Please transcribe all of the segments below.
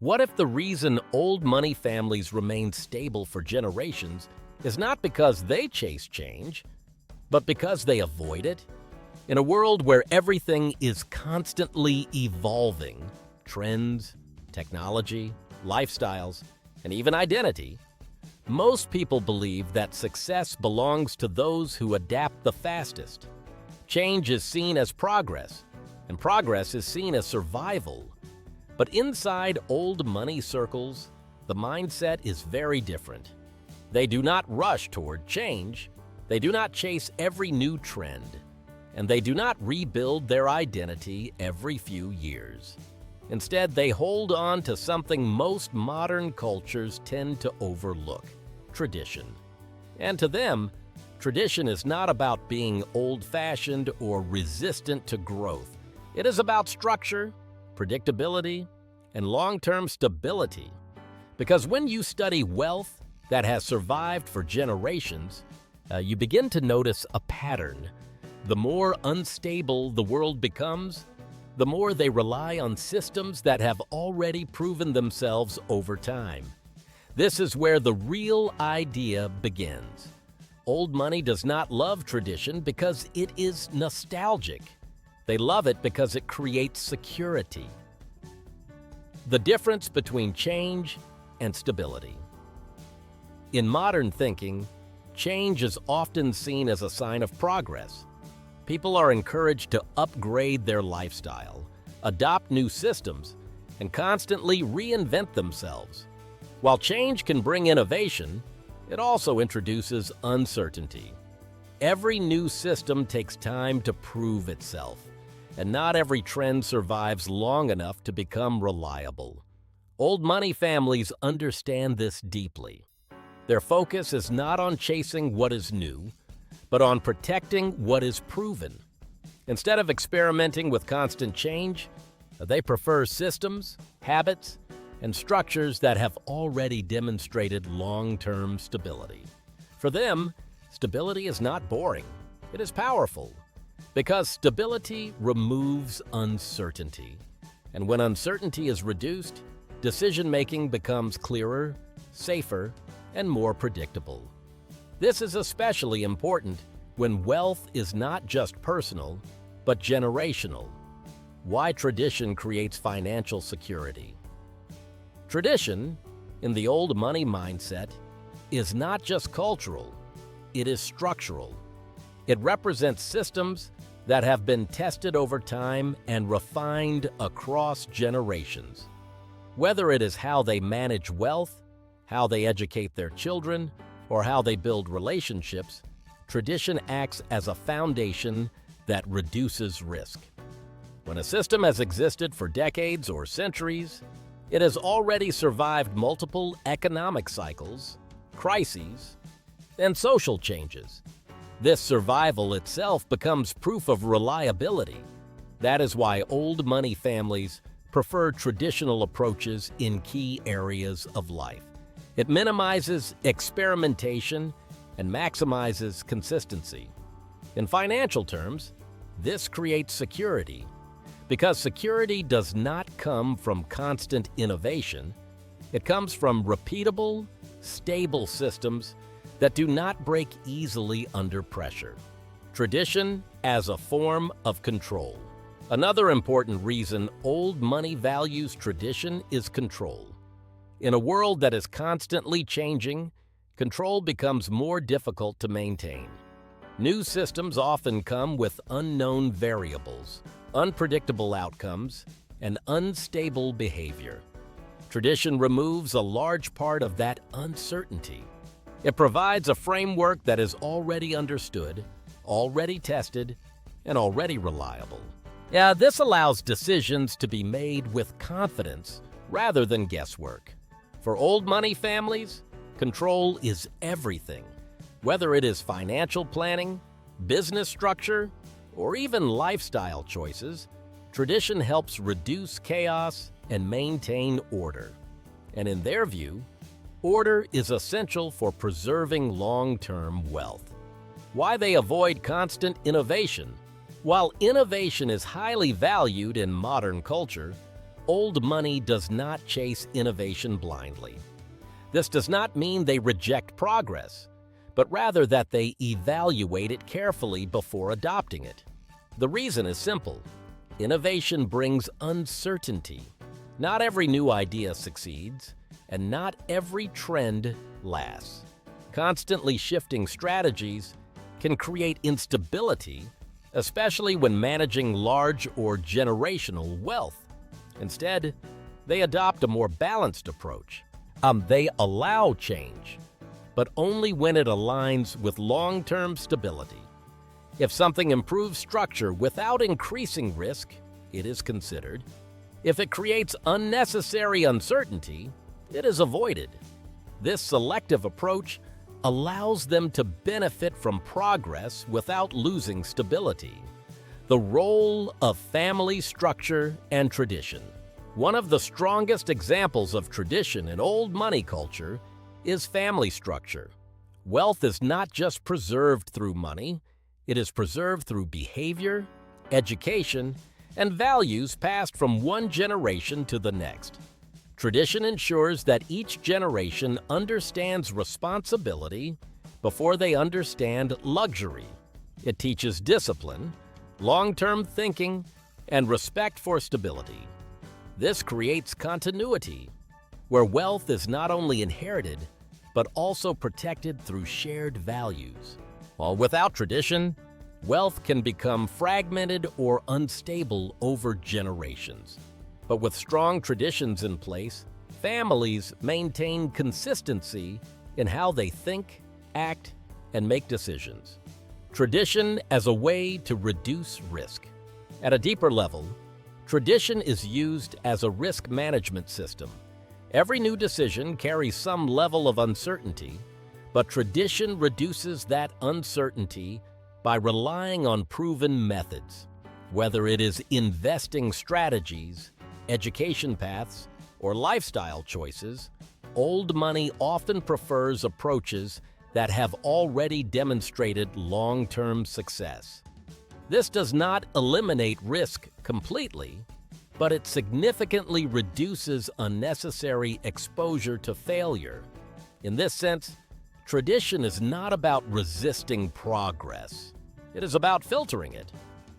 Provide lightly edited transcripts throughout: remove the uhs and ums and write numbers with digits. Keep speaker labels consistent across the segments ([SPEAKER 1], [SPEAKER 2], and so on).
[SPEAKER 1] What if the reason old money families remain stable for generations is not because they chase change, but because they avoid it? In a world where everything is constantly evolving, trends, technology, lifestyles, and even identity, most people believe that success belongs to those who adapt the fastest. Change is seen as progress, and progress is seen as survival. But inside old money circles, the mindset is very different. They do not rush toward change, they do not chase every new trend, and they do not rebuild their identity every few years. Instead, they hold on to something most modern cultures tend to overlook: tradition. And to them, tradition is not about being old-fashioned or resistant to growth. It is about structure, predictability, and long-term stability. Because when you study wealth that has survived for generations, you begin to notice a pattern. The more unstable the world becomes, the more they rely on systems that have already proven themselves over time. This is where the real idea begins. Old money does not love tradition because it is nostalgic. They love it because it creates security. The difference between change and stability. In modern thinking, change is often seen as a sign of progress. People are encouraged to upgrade their lifestyle, adopt new systems, and constantly reinvent themselves. While change can bring innovation, it also introduces uncertainty. Every new system takes time to prove itself, and not every trend survives long enough to become reliable. Old money families understand this deeply. Their focus is not on chasing what is new, but on protecting what is proven. Instead of experimenting with constant change, they prefer systems, habits, and structures that have already demonstrated long-term stability. For them, stability is not boring, it is powerful, because stability removes uncertainty. And when uncertainty is reduced, decision-making becomes clearer, safer, and more predictable. This is especially important when wealth is not just personal, but generational. Why tradition creates financial security. Tradition, in the old money mindset, is not just cultural, it is structural. It represents systems that have been tested over time and refined across generations. Whether it is how they manage wealth, how they educate their children, or how they build relationships, tradition acts as a foundation that reduces risk. When a system has existed for decades or centuries, it has already survived multiple economic cycles, crises, and social changes. This survival itself becomes proof of reliability. That is why old money families prefer traditional approaches in key areas of life. It minimizes experimentation and maximizes consistency. In financial terms, this creates security, because security does not come from constant innovation. It comes from repeatable, stable systems that do not break easily under pressure. Tradition as a form of control. Another important reason old money values tradition is control. In a world that is constantly changing, control becomes more difficult to maintain. New systems often come with unknown variables, unpredictable outcomes, and unstable behavior. Tradition removes a large part of that uncertainty. It provides a framework that is already understood, already tested, and already reliable. This allows decisions to be made with confidence rather than guesswork. For old money families, control is everything. Whether it is financial planning, business structure, or even lifestyle choices, tradition helps reduce chaos and maintain order. And in their view, order is essential for preserving long-term wealth. Why they avoid constant innovation. While innovation is highly valued in modern culture, old money does not chase innovation blindly. This does not mean they reject progress, but rather that they evaluate it carefully before adopting it. The reason is simple. Innovation brings uncertainty. Not every new idea succeeds, and not every trend lasts. Constantly shifting strategies can create instability, especially when managing large or generational wealth. Instead, they adopt a more balanced approach. They allow change, but only when it aligns with long-term stability. If something improves structure without increasing risk, it is considered. If it creates unnecessary uncertainty, it is avoided. This selective approach allows them to benefit from progress without losing stability. The role of family structure and tradition. One of the strongest examples of tradition in old money culture is family structure. Wealth is not just preserved through money, it is preserved through behavior, education, and values passed from one generation to the next. Tradition ensures that each generation understands responsibility before they understand luxury. It teaches discipline, long-term thinking, and respect for stability. This creates continuity, where wealth is not only inherited, but also protected through shared values. While without tradition, wealth can become fragmented or unstable over generations. But with strong traditions in place, families maintain consistency in how they think, act, and make decisions. Tradition as a way to reduce risk. At a deeper level, tradition is used as a risk management system. Every new decision carries some level of uncertainty, but tradition reduces that uncertainty by relying on proven methods. Whether it is investing strategies, education paths, or lifestyle choices, old money often prefers approaches that have already demonstrated long-term success. This does not eliminate risk completely, but it significantly reduces unnecessary exposure to failure. In this sense, tradition is not about resisting progress. It is about filtering it.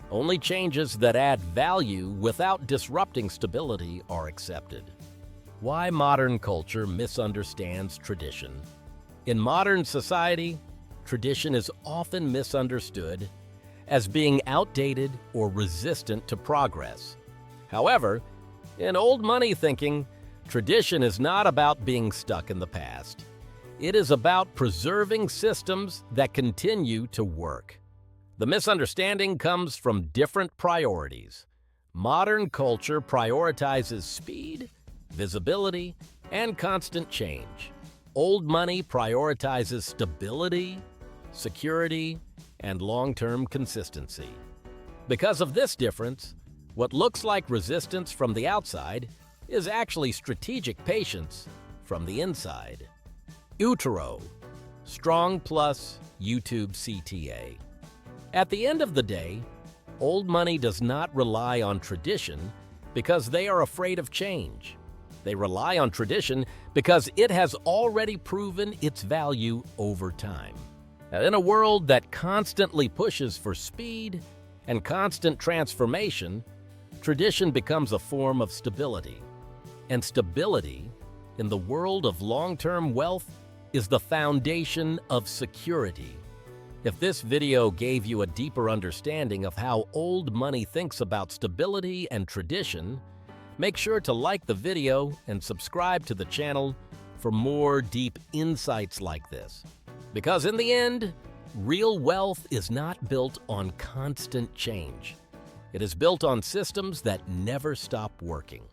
[SPEAKER 1] Only changes that add value without disrupting stability are accepted. Why modern culture misunderstands tradition. In modern society, tradition is often misunderstood as being outdated or resistant to progress. However, in old money thinking, tradition is not about being stuck in the past. It is about preserving systems that continue to work. The misunderstanding comes from different priorities. Modern culture prioritizes speed, visibility, and constant change. Old money prioritizes stability, security, and long-term consistency. Because of this difference, what looks like resistance from the outside is actually strategic patience from the inside. Utero, Strong Plus YouTube CTA. At the end of the day, old money does not rely on tradition because they are afraid of change. They rely on tradition because it has already proven its value over time. Now, in a world that constantly pushes for speed and constant transformation, tradition becomes a form of stability. And stability, in the world of long-term wealth, is the foundation of security. If this video gave you a deeper understanding of how old money thinks about stability and tradition, make sure to like the video and subscribe to the channel for more deep insights like this. Because in the end, real wealth is not built on constant change. It is built on systems that never stop working.